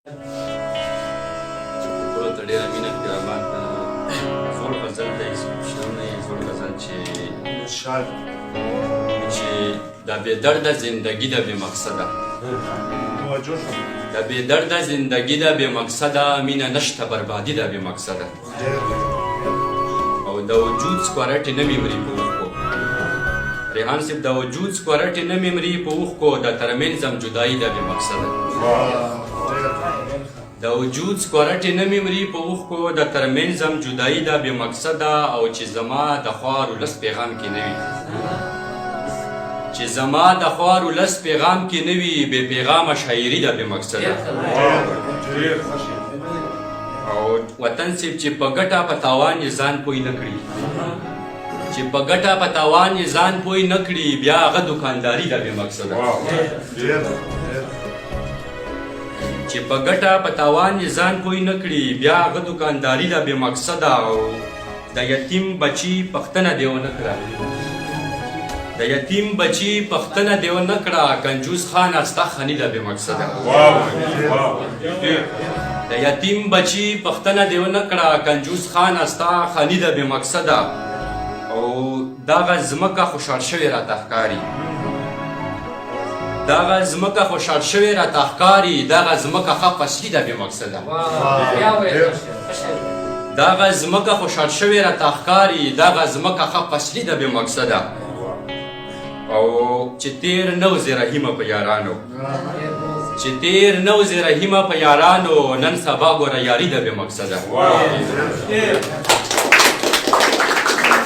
ته ډېره مینه قربان زوړ غزل دی شعرونه یې زوړ غزل چې د بې درده زندګي د بې مقصده د بې درده زندګي د بې مقصده مینه نشته بربادي د بې مقصده او د وجود سکورټې نه مې مري په اوښکو ریحان صاحب د وجود سکورټې نه مې مري په اوښکو د ترمنځم جدایي د بې مقصده د وجود سکورټې نه مې مري په اوښکو د ترمنځم جدایي د بې مقصده او چې زما د خوار ولس پیغام کې نه وي چې زما د خوار ولس پیغام کې نه وي بې پیغامه شاعري د بې مقصده او وطن صاحب چې په ګټه په تاوان یې ځان پوی نه کړي چې په ګټه په تاوان یې ځان پوی نه کړي بیا هغه دوکانداري د بې مقصده چې په ګټه په تاوان یې ځان پوی نه کړي بیا هغه دوکانداري د بې مقصده او د یتیم بچي پښتنه دې ونه کړه د یتیم بچي پښتنه دې ونه کړه کنجوس خان ستا خني د بې مقصده د یتیم بچي پښتنه دې ونه کړه کنجوس خان ستا خني د بې مقصده او دغه ځمکه خوشحال شوې راته ښکاري دغه ځمکه خوشحال شوې راته ښکاري دغه ځمکه ښه فصلي ده بې مقصده دغه ځمکه خوشحال شوې راته ښکاري دغه ځمکه ښه فصلي ده بې مقصده او چې تیر نه وځې رحیمه په یارانو چې تیر نه وځې رحیمه په یارانو نن سبا ګوره یاري ده بې مقصده